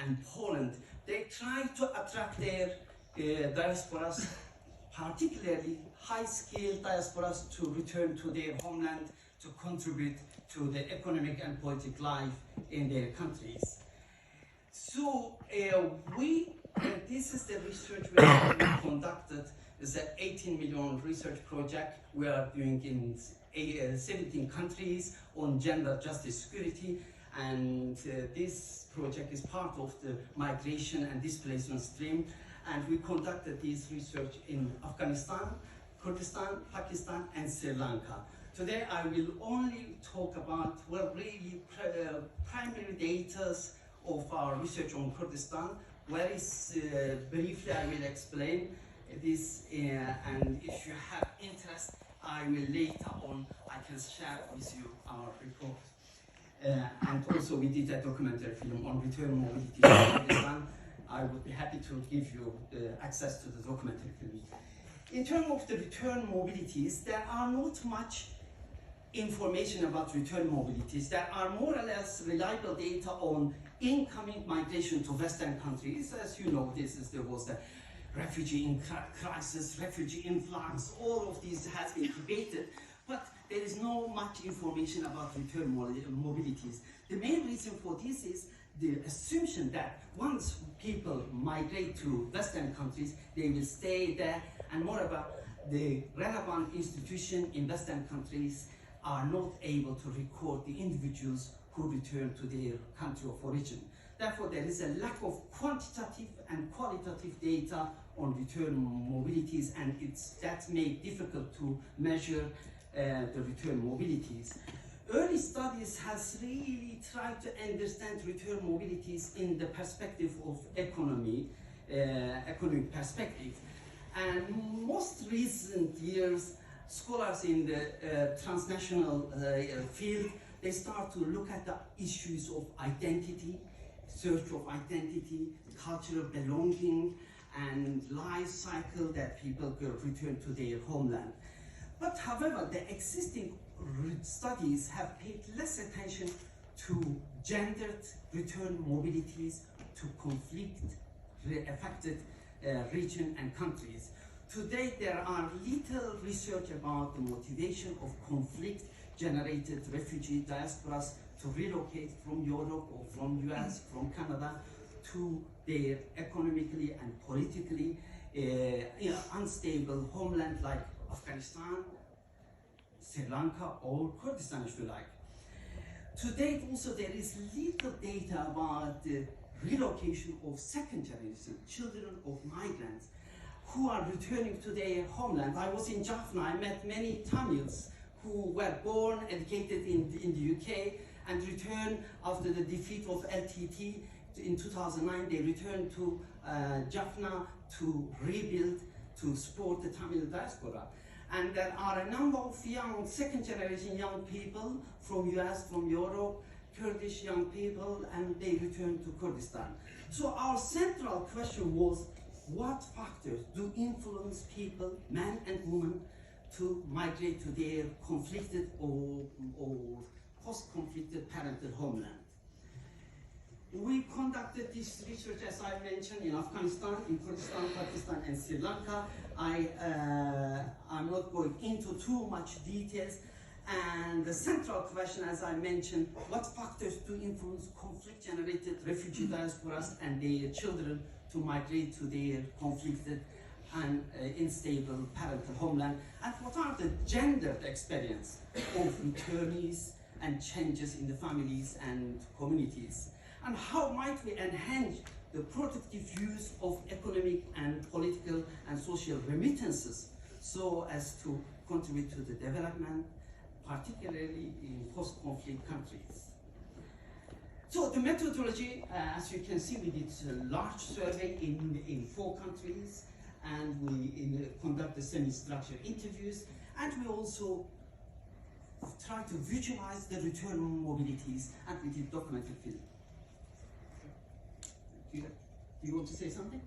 and Poland. They try to attract their diasporas, particularly high-skilled diasporas, to return to their homeland to contribute to the economic and political life in their countries. So this is the research we have conducted. It's an 18 million research project we are doing in 17 countries on gender, justice, security, and this project is part of the migration and displacement stream. And we conducted this research in Afghanistan, Kurdistan, Pakistan, and Sri Lanka. Today I will only talk about, well, really primary data of our research on Kurdistan. Very briefly I will explain this, and if you have interest, I will later on, I can share with you our report. And also we did a documentary film on return mobility in Kurdistan. I would be happy to give you access to the documentary film. In terms of the return mobilities, there are not much information about return mobilities. There are more or less reliable data on incoming migration to Western countries. As you know, there was the refugee crisis, refugee influx, all of these has been debated, but there is no much information about return mobilities. The main reason for this is the assumption that once people migrate to Western countries, they will stay there, and moreover, the relevant institutions in Western countries are not able to record the individuals who return to their country of origin. Therefore, there is a lack of quantitative and qualitative data on return mobilities, and that's made difficult to measure the return mobilities. Early studies has really tried to understand return mobilities in the perspective of economic perspective. And most recent years, scholars in the transnational field, they start to look at the issues of identity, search of identity, cultural belonging, and life cycle that people return to their homeland. But however, the existing studies have paid less attention to gendered return mobilities to conflict-affected regions and countries. Today, there are little research about the motivation of conflict-generated refugee diasporas to relocate from Europe or from US, from Canada, to their economically and politically unstable homeland like Afghanistan, Sri Lanka, or Kurdistan, if you like. To date, also, there is little data about the relocation of second generation children of migrants who are returning to their homeland. I was in Jaffna, I met many Tamils who were born, educated in the UK, and returned after the defeat of LTT in 2009. They returned to Jaffna to rebuild, to support the Tamil diaspora. And there are a number of young, second generation young people from US, from Europe, Kurdish young people, and they returned to Kurdistan. So our central question was, what factors do influence people, men and women, to migrate to their conflicted or post-conflicted parental homeland? We conducted this research, as I mentioned, in Afghanistan, in Kurdistan, Pakistan, and Sri Lanka. I'm not going into too much details. And the central question, as I mentioned, what factors do influence conflict-generated refugee diasporas and their children to migrate to their conflicted and unstable parental homeland? And what are the gendered experience of returnees and changes in the families and communities? And how might we enhance the productive use of economic and political and social remittances so as to contribute to the development, particularly in post-conflict countries? So the methodology, as you can see, we did a large survey in 4 countries, and we conducted semi-structured interviews, and we also try to visualize the return mobilities, and we did documented film. Do you want to say something?